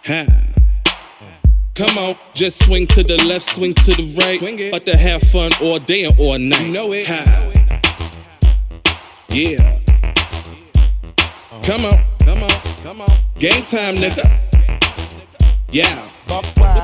Ha. Come on, just swing to the left, swing to the right. About to have fun all day and all night. You know it. Ha. Yeah. Come on, come on, come on. Game time, nigga. Yeah.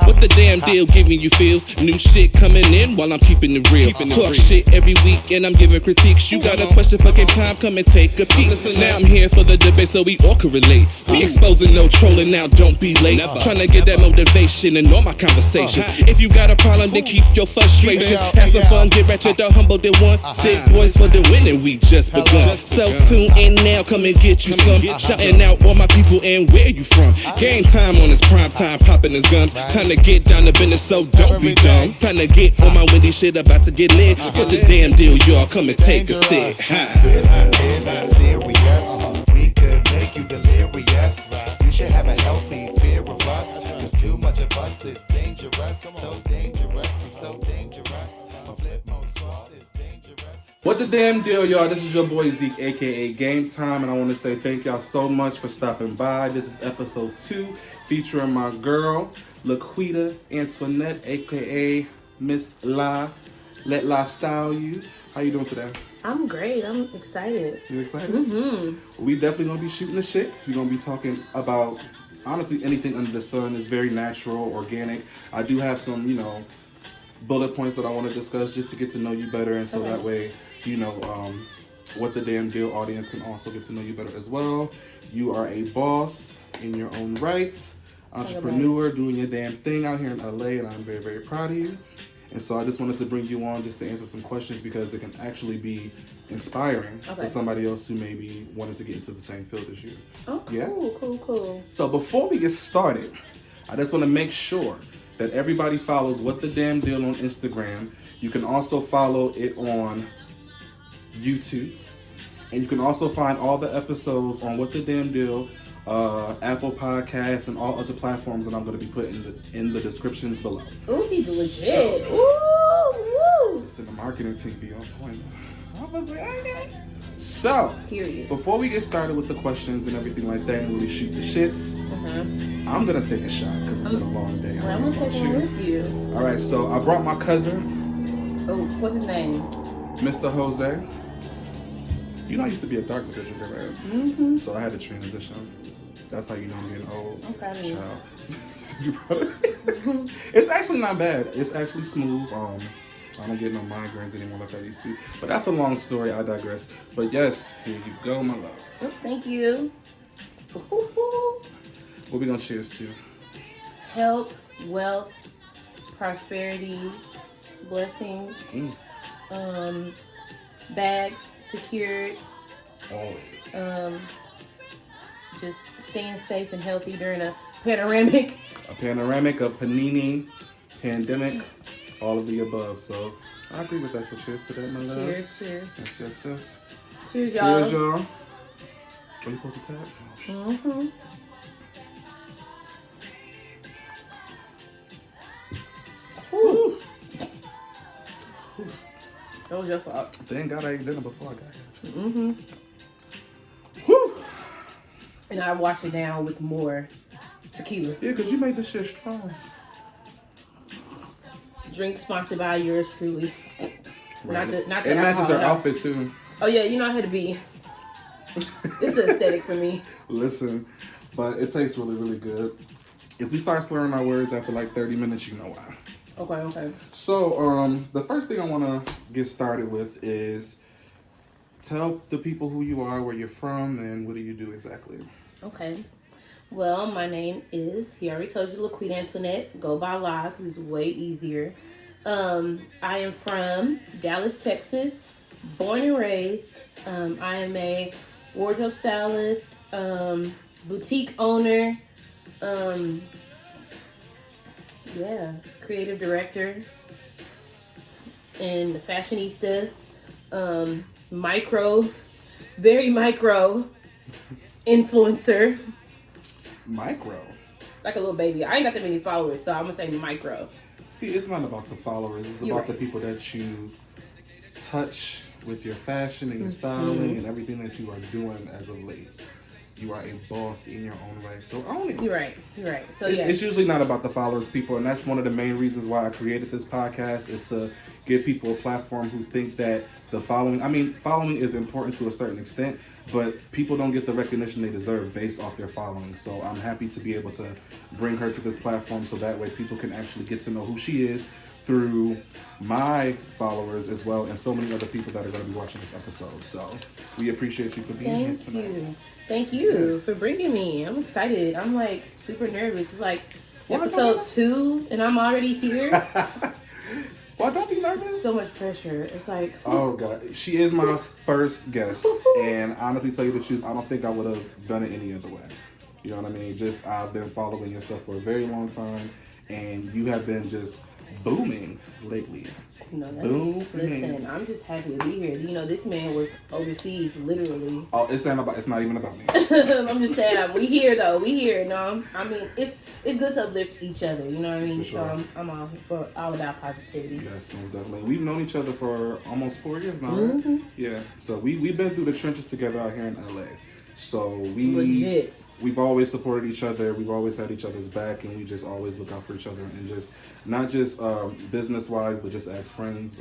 What the damn deal giving you feels? New shit coming in while I'm keeping it real. Talk shit every week and I'm giving critiques. You got a question for game time? Come and take a peek. Now I'm here for the debate so we all can relate. We exposing no trolling now, don't be late. Trying to get that motivation in all my conversations. If you got a problem, then keep your frustrations. Have some fun, get ratchet, the humble, then one. Thick boys for the winning, we just begun. So tune in now, come and get you some. Shouting out all my people and where you from. Game time on this prime time, popping his guns. Time to get down to business, so don't be dumb. Time to get on my windy shit, about to get lit. What the damn deal, y'all? Come and take a sit. This isn't serious. We could make you delirious. You should have a healthy fear of us. Cause too much of us is dangerous. So dangerous, we so dangerous. A flip mode squad is dangerous. What the damn deal, y'all? This is your boy Zeke, aka Game Time, and I want to say thank y'all so much for stopping by. This is episode 2, featuring my girl, Laquita Antoinette, aka Miss La. Let La style you. How you doing today? I'm great. I'm excited. You excited? Mm-hmm. We definitely gonna be shooting the shits. We're gonna be talking about honestly anything under the sun. Is very natural, organic. I do have some, bullet points that I want to discuss just to get to know you better, and so that way, what the damn deal audience can also get to know you better as well. You are a boss in your own right, entrepreneur, doing your damn thing out here in LA, and I'm very, very proud of you. And so I just wanted to bring you on just to answer some questions because they can actually be inspiring to somebody else who maybe wanted to get into the same field as you. Oh, cool, cool. So before we get started, I just want to make sure that everybody follows What the Damn Deal on Instagram. You can also follow it on YouTube. And you can also find all the episodes on What the Damn Deal, Apple Podcasts, and all other platforms that I'm going to be putting in the descriptions below. Ooh, he's legit. Woo! It's in the marketing team be on point. I was like, okay. So, period. Before we get started with the questions and everything like that and really shoot the shits, I'm going to take a shot because it's been a long day. Well, I'm going to take one with you. All right, so I brought my cousin. Oh, what's his name? Mr. Jose. I used to be a dark magician, right? Mm-hmm. So I had to transition. That's how you know I'm getting old. I'm proud of you. Child. It's actually not bad. It's actually smooth. I don't get no migraines anymore like I used to. But that's a long story. I digress. But yes, here you go, my love. Oh, thank you. What we gonna cheers to? Health, wealth, prosperity, blessings, bags secured. Always. Just staying safe and healthy during a panoramic. A panini, pandemic, all of the above. So I agree with that. So cheers to that, my love. Cheers. Yes. Cheers, y'all. Cheers, y'all. Are you supposed to tap? Mm-hmm. Woo. That was your fault. Thank God I ate dinner before I got here. Mm-hmm. Whew. And I wash it down with more tequila. Yeah, because you made this shit strong. Drink sponsored by yours truly. Right. Not the it matches her alcohol. outfit too. Oh yeah, you know how to be. It's the aesthetic for me. Listen, but it tastes really, really good. If we start slurring our words after like 30 minutes, you know why. Okay. So, the first thing I want to get started with is tell the people who you are, where you're from, and what do you do exactly. Okay. Well, my name is, he already told you, Laquita Antoinette. Go by La because it's way easier. I am from Dallas, Texas. Born and raised. I am a wardrobe stylist, boutique owner, creative director, and the fashionista, very micro influencer. Micro? Like a little baby. I ain't got that many followers, so I'm gonna say micro. See, it's not about the followers. It's about the people that you touch with your fashion and your styling and everything that you are doing as of late. you are a boss in your own way. So own it. You're right. So It's usually not about the followers, people, and that's one of the main reasons why I created this podcast, is to give people a platform who think that following is important to a certain extent, but people don't get the recognition they deserve based off their following. So I'm happy to be able to bring her to this platform so that way people can actually get to know who she is through my followers as well, and so many other people that are going to be watching this episode. So we appreciate you for being here tonight. Thank you Yes. for bringing me. I'm excited. I'm like super nervous. It's like Why episode 2 and I'm already here. Well, don't be nervous. So much pressure. It's like, oh God, she is my first guest, and honestly, tell you the truth, I don't think I would have done it any other way. You know what I mean? Just I've been following your stuff for a very long time, and you have been just booming lately. listen, I'm just happy to be here. You know, this man was overseas, literally. Oh, it's not even about me. I'm just saying, we here though. We here. No, I mean, it's good to uplift each other. You know what I mean? For sure. So I'm all about positivity. Yes, most definitely. We've known each other for almost 4 years now, right? Yeah. So we've been through the trenches together out here in LA. So Legit. We've always supported each other. We've always had each other's back, and we just always look out for each other, and just not just business-wise, but just as friends,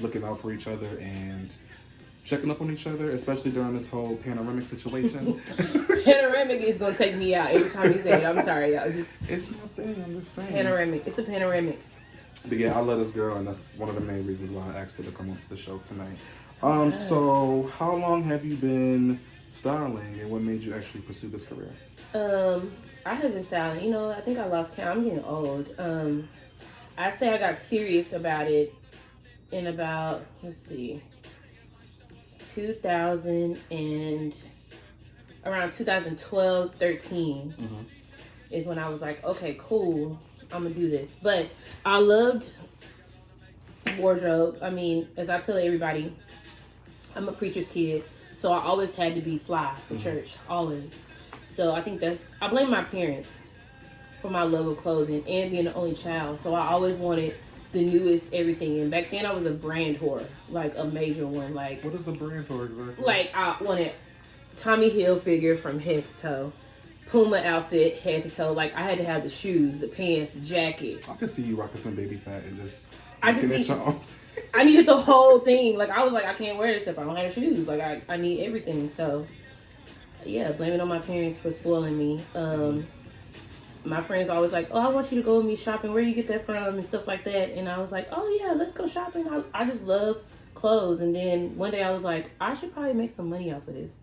looking out for each other and checking up on each other, especially during this whole panoramic situation. Panoramic is gonna take me out every time you say it. I'm sorry, y'all. It's my thing. I'm just saying. Panoramic. It's a panoramic. But yeah, I love this girl, and that's one of the main reasons why I asked her to come onto the show tonight. So how long have you been styling, and what made you actually pursue this career? I have been styling. You know, I think I lost count. I'm getting old. I'd say I got serious about it in about, 2000 and around 2012, 13 is when I was like, okay, cool, I'm gonna do this. But I loved wardrobe. I mean, as I tell everybody, I'm a preacher's kid. So I always had to be fly for church, always. So I think I blame my parents for my love of clothing and being the only child. So I always wanted the newest everything. And back then I was a brand whore, like a major one. Like, what is a brand whore exactly? Like I wanted Tommy Hilfiger from head to toe, Puma outfit head to toe. Like I had to have the shoes, the pants, the jacket. I can see you rocking some baby fat and just. I needed the whole thing. Like I was like, I can't wear this if I don't have shoes. Like I need everything. So yeah, blame it on my parents for spoiling me. My friends always like, oh, I want you to go with me shopping. Where you get that from and stuff like that. And I was like, oh yeah, let's go shopping. I just love clothes. And then one day I was like, I should probably make some money off of this.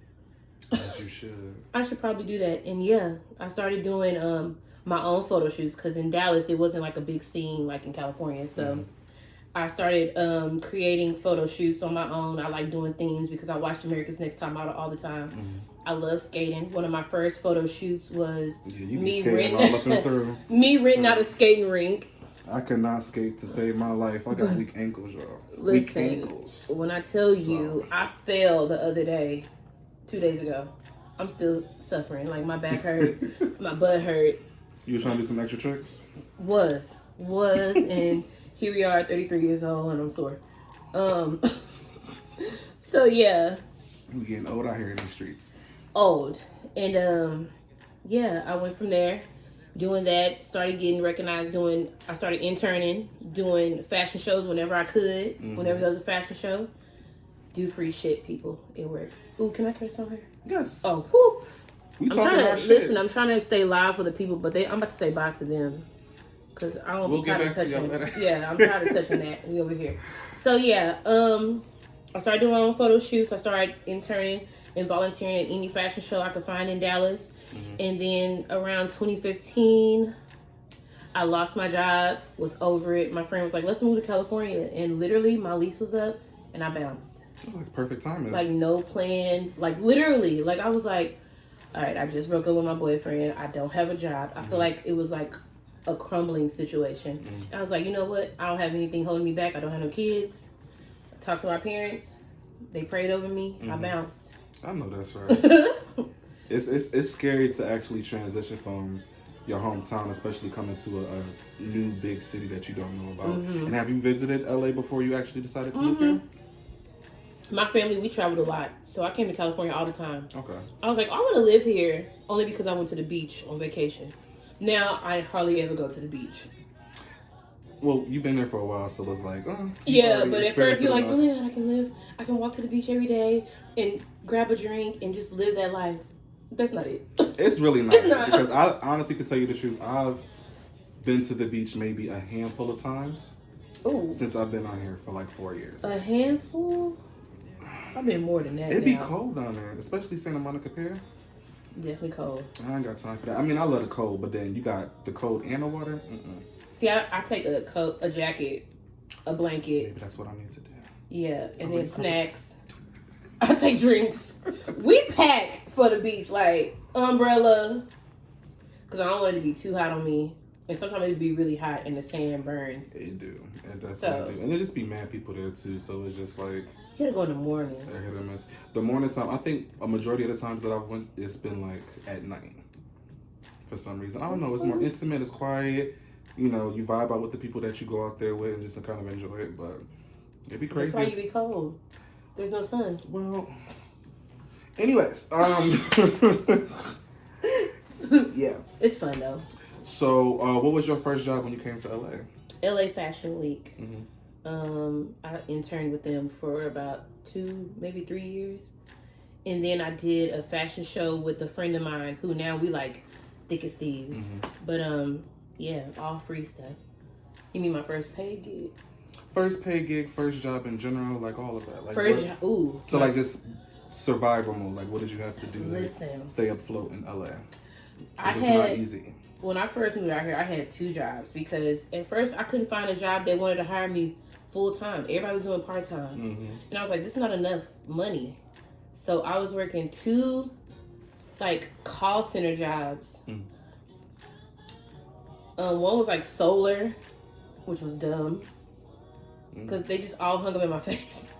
As you should. I should probably do that. And yeah, I started doing my own photo shoots, because in Dallas it wasn't like a big scene like in California. So I started creating photo shoots on my own. I like doing themes because I watched America's Next Top Model all the time. I love skating. One of my first photo shoots was me renting out a skating rink. I could not skate to save my life. I got weak ankles, y'all. Listen, weak ankles. When I tell you, I fell the other day, 2 days ago. I'm still suffering. Like my back hurt, my butt hurt. You were trying to do some extra tricks? Was, and here we are, 33 years old, and I'm sore. So yeah. We getting old out here in the streets. Old. And yeah, I went from there, doing that, started getting recognized, I started interning, doing fashion shows whenever I could, whenever there was a fashion show. Do free shit, people. It works. Ooh, can I curse on her? Yes. Oh, whoo. We talking about shit. Listen, I'm trying to stay live for the people, but I'm about to say bye to them. Because I don't We'll tired get of back to touching. y'all later. Yeah, I'm tired of touching that. We over here. So yeah, I started doing my own photo shoots. I started interning and volunteering at any fashion show I could find in Dallas. And then around 2015, I lost my job, was over it. My friend was like, let's move to California. And literally my lease was up and I bounced. Like perfect timing. Like no plan. Like literally. Like I was like, all right, I just broke up with my boyfriend. I don't have a job. I feel like it was like a crumbling situation. I was like, you know what? I don't have anything holding me back. I don't have no kids. I talked to my parents. They prayed over me. I bounced. I know that's right. It's scary to actually transition from your hometown, especially coming to a new big city that you don't know about. And have you visited LA before you actually decided to move here? My family, we traveled a lot, so I came to California all the time. Okay. I was like, I want to live here only because I went to the beach on vacation. Now I hardly ever go to the beach. Well, you've been there for a while, so it's like, yeah. But at first you're like, oh my god, I can walk to the beach every day and grab a drink and just live that life. That's not it. It's really not. It's not. Because I honestly can tell you the truth. I've been to the beach maybe a handful of times. Ooh. Since I've been out here for like 4 years. A handful? I've been more than that. It'd be cold down there, especially Santa Monica Pier. Definitely cold. I ain't got time for that. I mean, I love the cold, but then you got the cold and the water. See, I take a coat, a jacket, a blanket. Maybe that's what I need to do. Yeah, and then snacks. I take drinks. We pack for the beach, like umbrella, because I don't want it to be too hot on me. And sometimes it'd be really hot and the sand burns. It do. It definitely do. And there just be mad people there too, so it's just like... You gotta go in the morning. I hit or miss. The morning time, I think a majority of the times that I've went, it's been like at night. For some reason. I don't know, it's more intimate, it's quiet. You know, you vibe out with the people that you go out there with and just to kind of enjoy it, but it'd be crazy. That's why you be cold. There's no sun. Well, anyways, yeah. It's fun though. So, what was your first job when you came to LA? LA Fashion Week. Mm-hmm. I interned with them for about 2, maybe 3 years. And then I did a fashion show with a friend of mine who now we like thick as thieves. Mm-hmm. But yeah, all free stuff. You mean my first paid gig? First paid gig, first job in general, like all of that. Like first job, ooh. So like this survival mode, like what did you have to do to stay afloat in LA? It's not easy. When I first moved out here, I had 2 jobs because at first I couldn't find a job that wanted to hire me full time. Everybody was doing part time. Mm-hmm. And I was like, this is not enough money. So I was working 2 like call center jobs. Mm. One was like solar, which was dumb because they just all hung up in my face.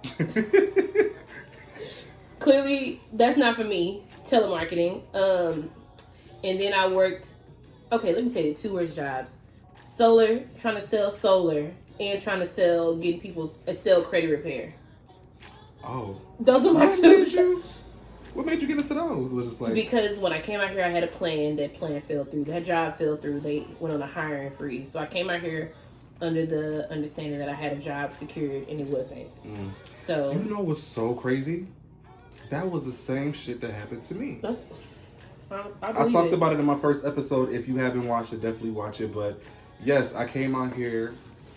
Clearly, that's not for me. Telemarketing. And then I worked. Okay, let me tell you 2 worst jobs: solar, trying to sell solar, and trying to sell sell credit repair. Oh, those are my 2. What made you get into those? Was just like because when I came out here, I had a plan. That plan fell through. That job fell through. They went on a hiring freeze. So I came out here under the understanding that I had a job secured, and it wasn't. So you know what's so crazy? That was the same shit that happened to me. I talked about it in my first episode. If you haven't watched it, definitely watch it. But yes, I came out here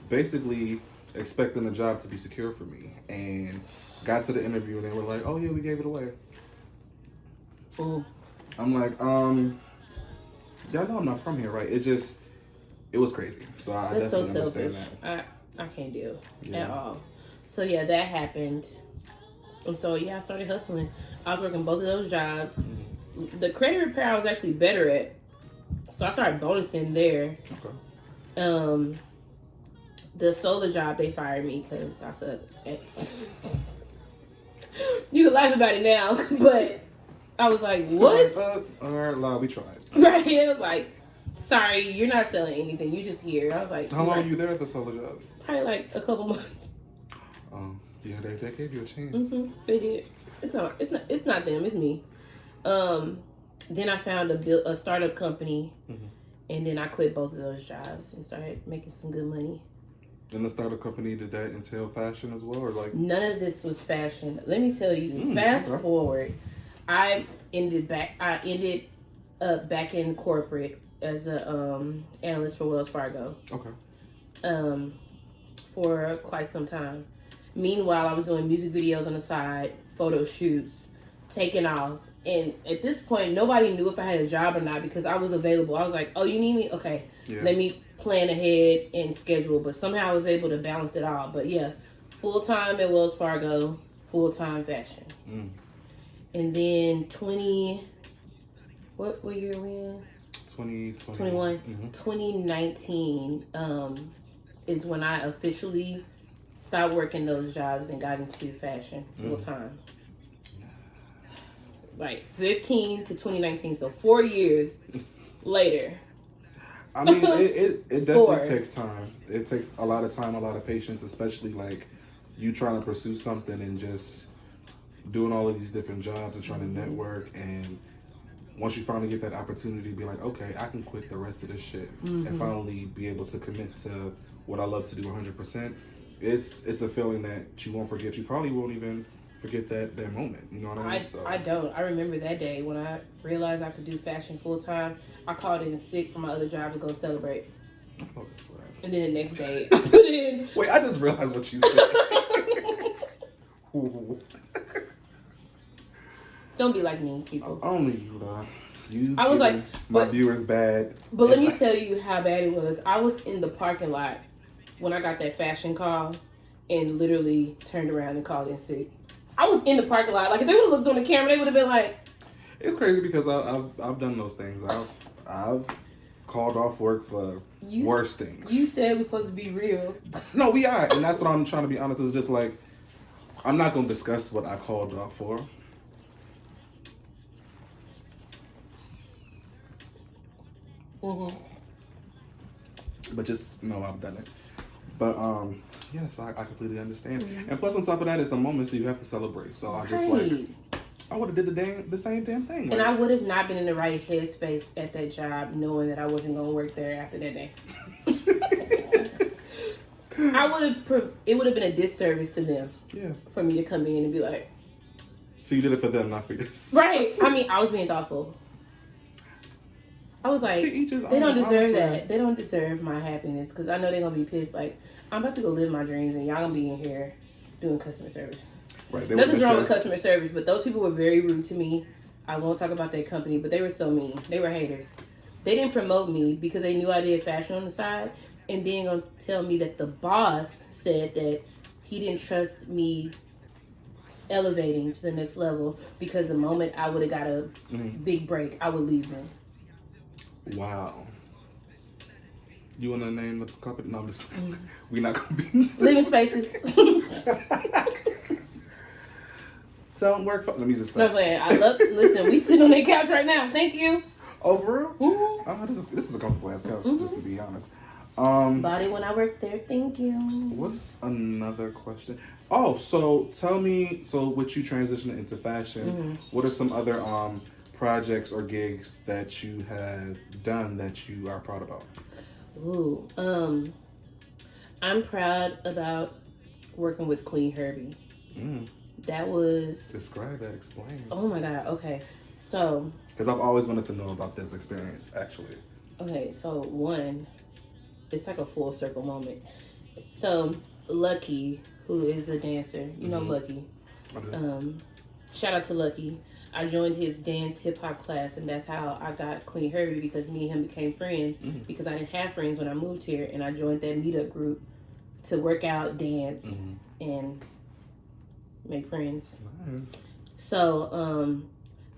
basically expecting a job to be secure for me, and got to the interview, and they were like, "Oh yeah, we gave it away." I'm like, y'all know I'm not from here, right? It was crazy. So I That's definitely so understand selfish. that. I can't deal at all. So yeah, that happened. And so yeah, I started hustling. I was working both of those jobs. The credit repair I was actually better at. So I started bonusing there. Okay. The solar job, they fired me because I suck at You can laugh about it now, but I was like, what? All right, Law, we tried. Right, it was like, sorry, you're not selling anything. You just here. I was like, how long were you there at the solar job? Probably like a couple months. Yeah, they gave you a chance. Mm-hmm, they did. It's not them. It's me. Then I found a startup company, and then I quit both of those jobs and started making some good money. In the startup company, did that entail fashion as well, or like? None of this was fashion. Let me tell you. Fast forward, I ended up back in corporate as a analyst for Wells Fargo. Okay. For quite some time. Meanwhile, I was doing music videos on the side, photo shoots, taking off. And at this point, nobody knew if I had a job or not because I was available. I was like, oh, you need me? Okay. Yeah. Let me plan ahead and schedule. But somehow I was able to balance it all. But yeah, full-time at Wells Fargo, full-time fashion. And then what year are we in? 2021. 2019 is when I officially stopped working those jobs and got into fashion full-time. Like 15 to 2019, so 4 years later. I mean, it definitely takes time. It takes a lot of time, a lot of patience, especially like you trying to pursue something and just doing all of these different jobs and trying to network, and once you finally get that opportunity to be like, okay, I can quit the rest of this shit and finally be able to commit to what I love to do 100%, it's a feeling that you won't forget. You probably won't even forget that moment. You know what I mean? I don't. I remember that day when I realized I could do fashion full time. I called in sick from my other job to go celebrate. Oh, that's right. And then the next day, I put in. Wait, I just realized what you said. Don't be like me, people. Only you, though. You I was like, my viewers bad. But let me tell you how bad it was. I was in the parking lot when I got that fashion call and literally turned around and called in sick. I was in the parking lot. Like, if they would have looked on the camera, they would have been like... It's crazy because I've done those things. I've called off work for worse things. You said we're supposed to be real. No, we are. And that's what I'm trying to be honest. It's just like, I'm not going to discuss what I called off for. But just know I've done it. But yes, I completely understand. And plus, on top of that, it's a moment, so you have to celebrate. So I just I would have did the same damn thing. And I would have not been in the right headspace at that job, knowing that I wasn't going to work there after that day. It would have been a disservice to them. Yeah. For me to come in and be like. So you did it for them, not for yourself. Right. I mean, I was being thoughtful. I was like, they don't deserve that. They don't deserve my happiness because I know they're going to be pissed. Like, I'm about to go live my dreams and y'all going to be in here doing customer service. Right. Nothing's wrong with customer service, but those people were very rude to me. I won't talk about that company, but they were so mean. They were haters. They didn't promote me because they knew I did fashion on the side and then going to tell me that the boss said that he didn't trust me elevating to the next level because the moment I would have got a big break, I would leave them. Wow. You want to name the company? No, I'm just... We're not going to be... Living Spaces. Don't work for... Let me just... No, man. Listen, we sitting on that couch right now. Thank you. Oh, for real? Mm-hmm. Oh, this is a comfortable ass couch, just to be honest. Body when I work there. Thank you. What's another question? Oh, so tell me... So, with you transitioning into fashion, what are some other... projects or gigs that you have done that you are proud about? Ooh, I'm proud about working with Queen Herbie. That was... Describe that, explain. Oh my God, okay. So... Because I've always wanted to know about this experience, actually. Okay, so one, it's like a full circle moment. So, Lucky, who is a dancer, you know Lucky. Okay. Shout out to Lucky. I joined his dance hip hop class, and that's how I got Queen Herbie because me and him became friends because I didn't have friends when I moved here, and I joined that meetup group to work out, dance, and make friends. Nice. So,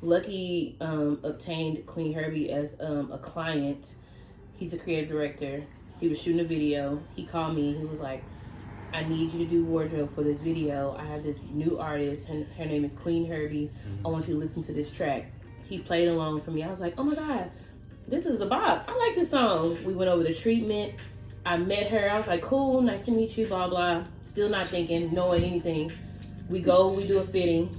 Lucky obtained Queen Herbie as a client. He's a creative director. He was shooting a video. He called me. He was like, I need you to do wardrobe for this video. I have this new artist. Her name is Queen Herbie. I want you to listen to this track. He played along for me. I was like, oh my God, this is a bop. I like this song. We went over the treatment. I met her. I was like, cool, nice to meet you, blah, blah. Still not thinking, knowing anything. We go, we do a fitting.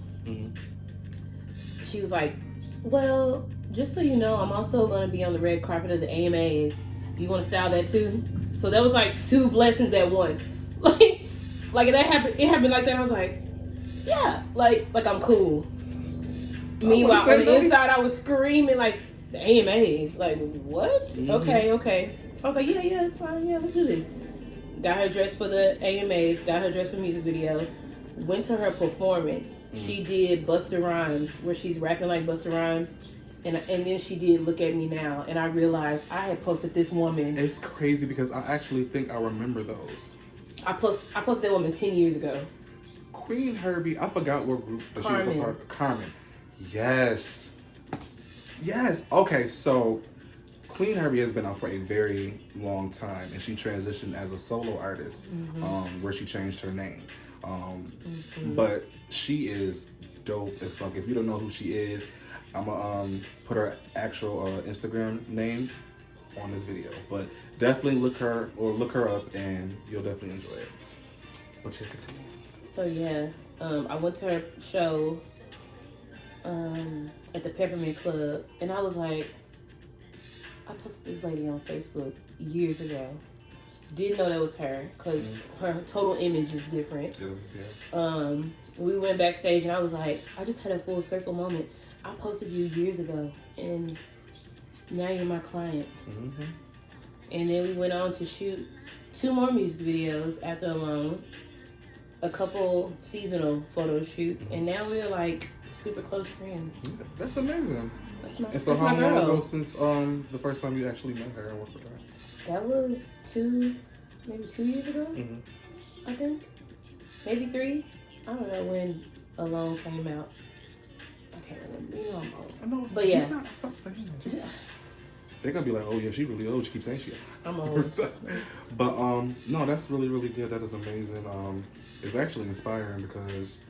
She was like, well, just so you know, I'm also going to be on the red carpet of the AMAs. Do you want to style that too? So that was like two blessings at once. Like that happened. It happened like that. I was like, yeah, like I'm cool. Meanwhile, on the inside, I was screaming like the AMAs. Like what? Okay. I was like, yeah, it's fine. Yeah, let's do this. Got her dressed for the AMAs. Got her dressed for music video. Went to her performance. She did Busta Rhymes, where she's rapping like Busta Rhymes. And then she did Look at Me Now. And I realized I had posted this woman. It's crazy because I actually think I remember those. I posted that woman 10 years ago. Queen Herbie, I forgot what group that she was a part of. Carmen. Yes. Okay, so Queen Herbie has been out for a very long time, and she transitioned as a solo artist, where she changed her name. But she is dope as fuck. If you don't know who she is, I'm gonna put her actual Instagram name on this video, but definitely look her up and you'll definitely enjoy it. But yeah, continue. So yeah, I went to her show at the Peppermint Club, and I was like, I posted this lady on Facebook years ago. Didn't know that was her because her total image is different. We went backstage, and I was like, I just had a full circle moment. I posted you years ago, and now you're my client. Mm-hmm. And then we went on to shoot 2 more music videos after Alone, a couple seasonal photo shoots, and now we're like super close friends. Yeah, that's amazing. That's my, And so that's how my long girl. ago since the first time you actually met her and worked with her? That was maybe 2 years ago, I think. Maybe 3. I don't know when Alone came out. I can't remember. You know I'm old. I know, But yeah. Stop saying that. They're gonna be like, oh yeah, she really old. She keeps saying she old. I'm old. But no, that's really, really good. That is amazing. It's actually inspiring because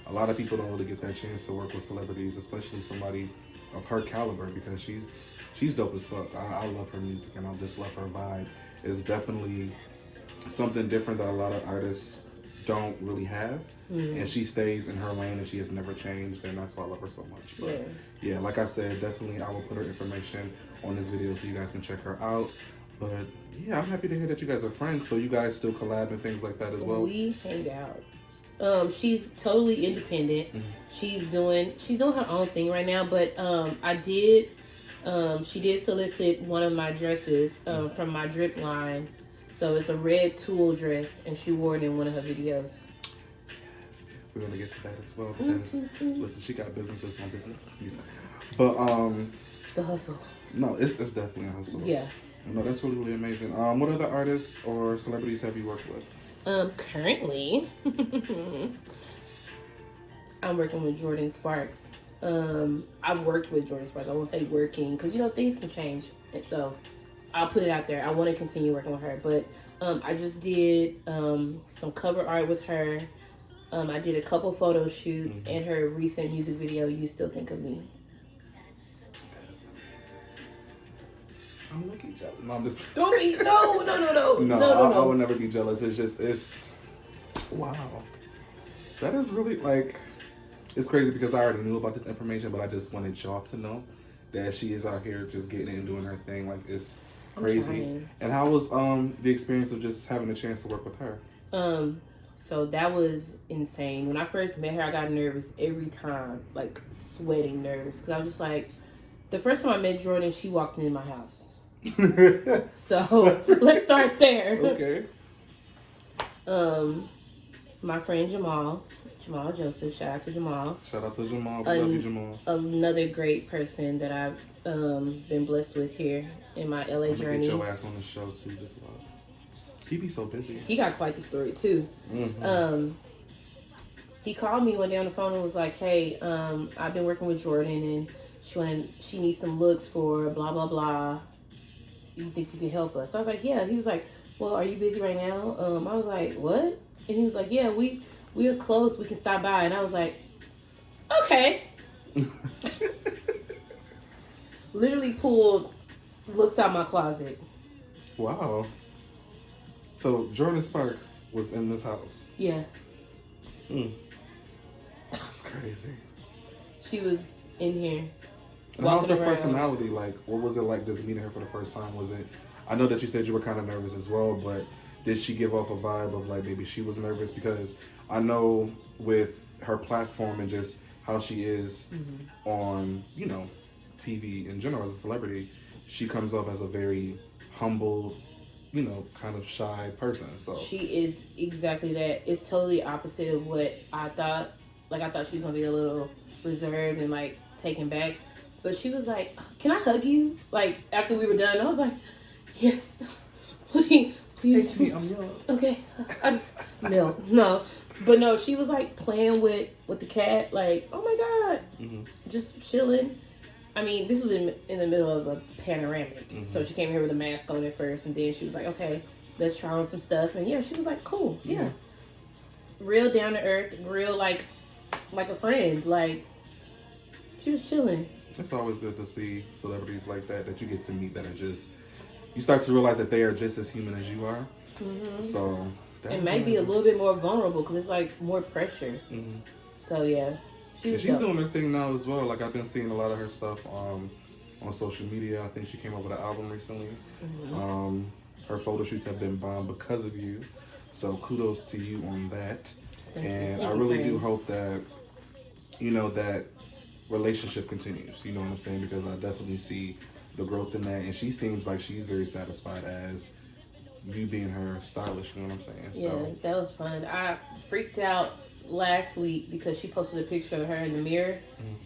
a lot of people don't really get that chance to work with celebrities, especially somebody of her caliber, because she's dope as fuck. I love her music and I just love her vibe. It's definitely something different that a lot of artists don't really have. And she stays in her lane and she has never changed, and that's why I love her so much. But yeah, like I said, definitely I will put her information on this video so you guys can check her out. But yeah, I'm happy to hear that you guys are friends. So you guys still collab and things like that as well? We hang out. She's totally independent. She's doing her own thing right now, but she did solicit one of my dresses from my drip line. So it's a red tulle dress, and she wore it in one of her videos. Yes, we're gonna get to that as well because listen, she got businesses on business. But It's the hustle. no, it's definitely a hustle. Yeah. No, that's really, really amazing. What other artists or celebrities have you worked with? Currently, I'm working with Jordan Sparks. I've worked with Jordan Sparks. I won't say working because things can change, and so I'll put it out there. I want to continue working with her, but I just did some cover art with her. I did a couple photo shoots and her recent music video, "You Still Think of Me." I'm looking jealous. No, I'm just. Don't be no. No, I would never be jealous. It's wow. That is really it's crazy because I already knew about this information, but I just wanted y'all to know that she is out here just getting it and doing her thing. Like, it's crazy. And how was the experience of just having a chance to work with her? So that was insane. When I first met her, I got nervous every time, like sweating nervous, because I was just like, the first time I met Jordan, she walked in my house. So let's start there. Okay. My friend Jamal Joseph, shout out to Jamal. Shout out to Jamal. We love you, Jamal. Another great person that I've been blessed with here in my LA journey. Get your ass on the show too, just about. He be so busy. He got quite the story too. He called me one day on the phone and was like, "Hey, I've been working with Jordan and she needs some looks for blah blah blah. You think you can help us?" So I was like, "Yeah." He was like, "Well, are you busy right now?" I was like, "What?" And he was like, "Yeah, we're close. We can stop by." And I was like, "Okay." Literally pulled looks out my closet. Wow. So Jordan Sparks was in this house. Yeah. That's crazy. She was in here. And how's her around. personality like? What was it like just meeting her for the first time? Was it? I know that you said you were kind of nervous as well, but did she give off a vibe of like maybe she was nervous? Because I know with her platform and just how she is on, TV in general as a celebrity, she comes off as a very humble, kind of shy person. So she is exactly that. It's totally opposite of what I thought. Like, I thought she was gonna be a little reserved and like taken back, but she was like, "Can I hug you?" Like, after we were done, I was like, "Yes, please." hey, I'm young. Okay, I just no, but no. She was like playing with the cat, like, "Oh my god," just chilling. I mean, this was in the middle of a panoramic, so she came here with a mask on at first, and then she was like, "Okay, let's try on some stuff." And yeah, she was like, "Cool, yeah." Real down to earth, real like a friend. Like, she was chilling. It's always good to see celebrities like that you get to meet that are just, you start to realize that they are just as human as you are. So and maybe a little bit more vulnerable because it's like more pressure. Mm-hmm. So yeah, She's doing her thing now as well. Like I've been seeing a lot of her stuff on social media. I think she came up with an album recently. Mm-hmm. Her photo shoots have been bomb because of you. So kudos to you on that. And I really do hope that, you know, that relationship continues. You know what I'm saying? Because I definitely see the growth in that. And she seems like she's very satisfied as you being her stylist. You know what I'm saying? Yeah, so that was fun. I freaked out last week because she posted a picture of her in the mirror.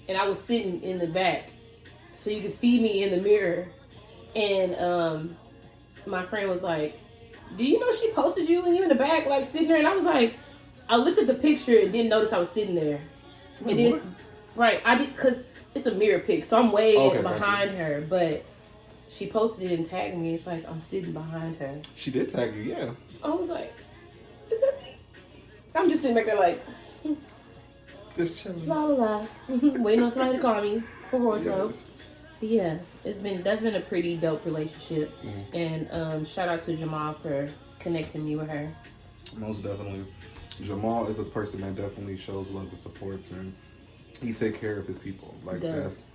And I was sitting in the back. So you could see me in the mirror. And my friend was like, do you know she posted you and you in the back, like sitting there? And I was like, I looked at the picture and didn't notice I was sitting there. Wait, and then, right, I did, because it's a mirror pic, so I'm way behind her. But she posted it and tagged me. It's like I'm sitting behind her. she did tag you, yeah. I was like, is that me? I'm just sitting back there like, Just chilling. la la la, waiting on somebody to call me for wardrobe. Yes. But yeah, that's been a pretty dope relationship. Mm-hmm. And shout out to Jamal for connecting me with her. Most definitely. Jamal is a person that definitely shows love and support, and he take care of his people. Like that's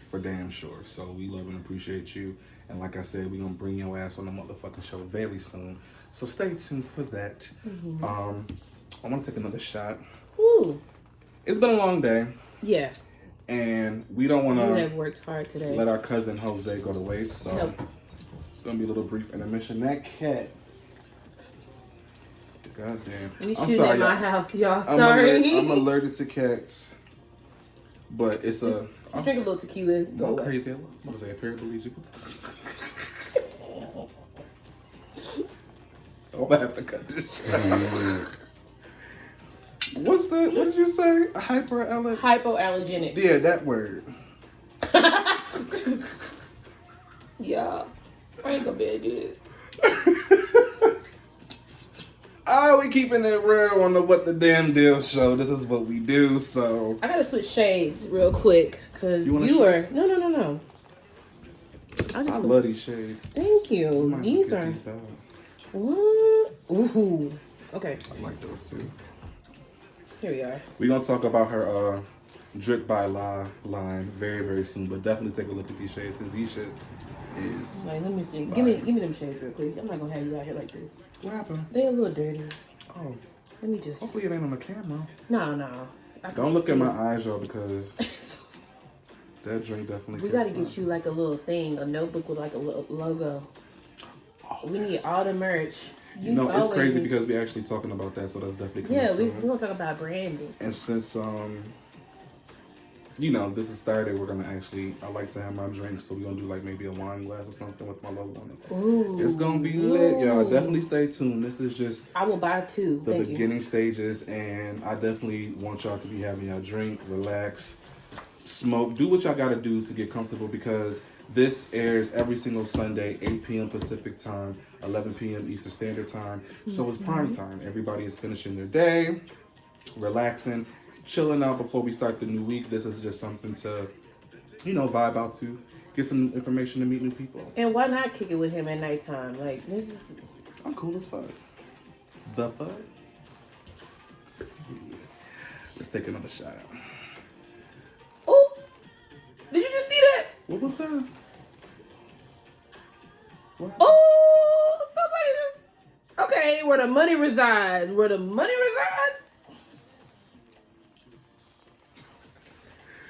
for damn sure. So we love and appreciate you. And like I said, we're gonna bring your ass on the motherfucking show very soon. So stay tuned for that. Mm-hmm. I want to take another shot. Ooh. It's been a long day. Yeah. And we don't want You have to worked hard today. let our cousin Jose go to waste. So Nope. it's gonna be a little brief intermission. That cat. Goddamn. We I'm shooting sorry, at my y'all. house, y'all. Sorry. I'm allergic to cats, but it's Just drink a little tequila. Go I'm away. crazy. What is that? Paraplegic? I'm gonna have to cut this shit. What did you say? Hyperallergic? Hypoallergenic. Yeah, that word. Yeah. I ain't gonna be able to do this. Oh, we keeping it real on the What the Damn Deal show. This is what we do, so. I gotta switch shades real quick because You wanna you switch? are. No. I love these shades. Thank I you. might These get are. these back. What? Ooh. Okay. I like those too. Here we are. We're gonna talk about her Drip by La line very, very soon, but definitely take a look at these shades because these shits is. Like, let me see. Give me them shades real quick. I'm not gonna have you out here like this. What happened? They a little dirty. Oh, Let me just. hopefully it ain't on the camera. No. Don't look at my eyes, y'all, because that drink definitely. We gotta get you like a little thing, a notebook with like a little logo. We need all the merch. You know, it's crazy because we're actually talking about that, so that's definitely coming yeah. soon. We're gonna talk about branding. And since you know, this is Thursday, we're gonna actually. I like to have my drink, so we're gonna do like maybe a wine glass or something with my logo on it. Ooh, it's gonna be lit, y'all. Definitely stay tuned. This is just. I will buy two. The Thank beginning you. stages, and I definitely want y'all to be having your drink, relax, smoke, do what y'all gotta do to get comfortable because this airs every single Sunday, 8 p.m. Pacific time, 11 p.m. Eastern Standard Time. So it's prime time. Everybody is finishing their day, relaxing, chilling out before we start the new week. This is just something to, you know, vibe out to, get some information to meet new people. And why not kick it with him at nighttime? Like this is. I'm cool as fuck. The fuck? Let's take another shot. Oh, did you just see that? What was that? What? Oh, somebody just. Okay, where the money resides. Where the money resides.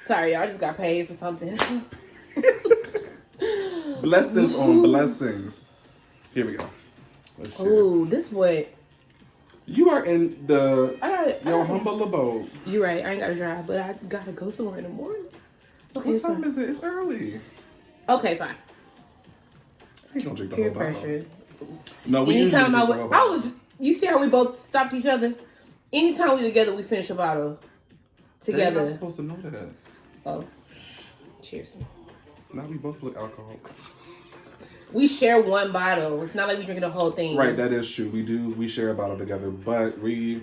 Sorry, y'all just got paid for something. Blessings on blessings. Here we go. Let's share. Ooh, this boy. You are in the your I humble abode. You're right. I ain't gotta drive, but I gotta go somewhere in the morning. Okay, What it's time fine. is it? It's early. Okay, fine. I ain't gonna drink the Peer whole bottle. pressure. No, we Anytime usually drink the whole I bottle. was. You see how we both stopped each other? Anytime we together, we finish a bottle They're not together. supposed to know that. Oh, cheers. Now we both look alcoholic. We share one bottle. It's not like we drinking the whole thing. Right, that is true. We share a bottle together, but we're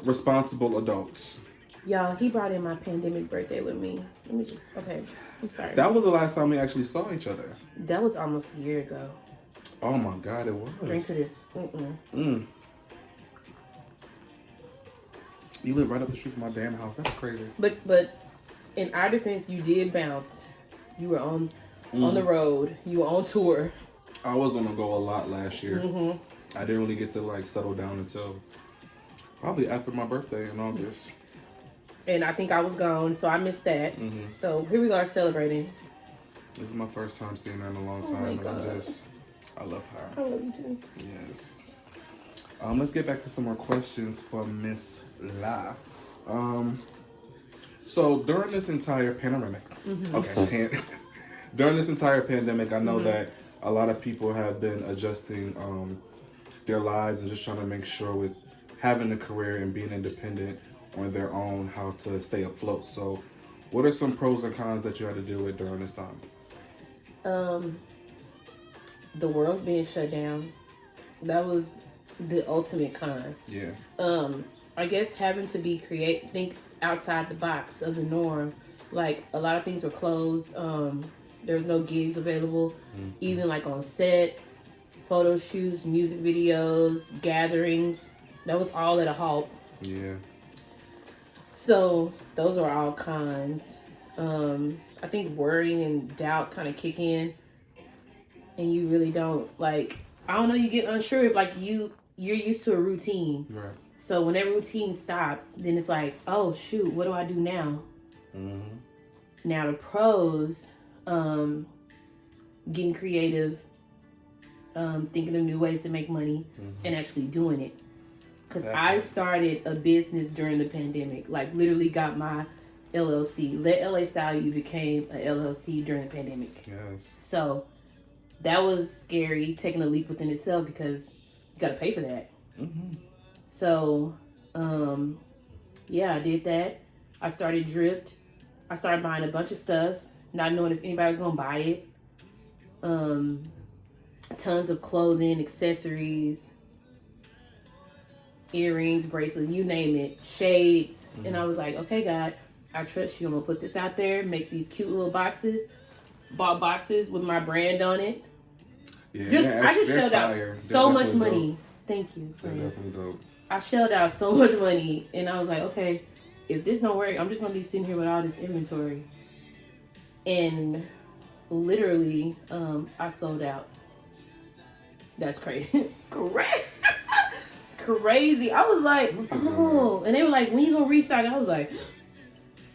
responsible adults. Y'all, he brought in my pandemic birthday with me. Let me just. Okay, I'm sorry. That was the last time we actually saw each other. That was almost a year ago. Oh my God, it was. Drink to this. You live right up the street from my damn house. That's crazy. But in our defense, you did bounce. You were on the road. You were on tour. I was on the go a lot last year. I didn't really get to like settle down until probably after my birthday in August. And I think I was gone, so I missed that. So here we are celebrating. This is my first time seeing her in a long Oh my time, and God. I love her. I love you too. Yes. Let's get back to some more questions for Miss La. So during this entire pandemic, during this entire pandemic, I know that a lot of people have been adjusting their lives and just trying to make sure with having a career and being independent on their own how to stay afloat. So what are some pros and cons that you had to deal with during this time? The world being shut down. That was the ultimate con. Yeah. I guess having to be think outside the box of the norm. Like a lot of things were closed. There's no gigs available, even like on set, photo shoots, music videos, gatherings. That was all at a halt. Yeah. So those are all cons. I think worrying and doubt kind of kick in, and you really don't like. I don't know. You get unsure if like you're used to a routine. Right. So when that routine stops, then it's like, oh shoot, what do I do now? Now the pros, getting creative, thinking of new ways to make money, and actually doing it. Because I started a business during the pandemic, like literally got my LLC. Let LA Style You became a LLC during the pandemic. Yes. So that was scary, taking a leap within itself because you got to pay for that. So, yeah, I did that. I started Drift. I started buying a bunch of stuff, not knowing if anybody was going to buy it. Tons of clothing, accessories, earrings, bracelets, you name it, shades. And I was like, okay, God, I trust you. I'm going to put this out there, make these cute little boxes. Bought boxes with my brand on it. Yeah, I just shelled out so much money. Dope. Thank you. They're definitely dope. I shelled out so much money, and I was like, okay, if this don't work, I'm just gonna be sitting here with all this inventory. And literally, I sold out. That's crazy. Correct. Crazy. I was like, oh, and they were like, when you gonna restart? I was like,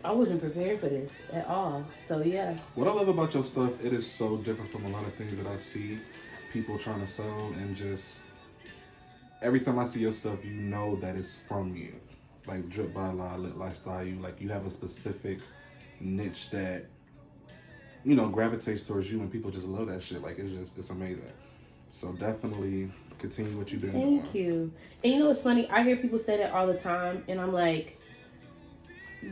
I wasn't prepared for this at all. So yeah. What I love about your stuff, it is so different from a lot of things that I see people trying to sell, and just every time I see your stuff, you know that it's from you. Like Drip by La, Lit Lifestyle, you like you have a specific niche that gravitates towards you, and people just love that shit. Like it's amazing. So definitely continue what you're doing. Thank you. And you know what's funny? I hear people say that all the time, and I'm like,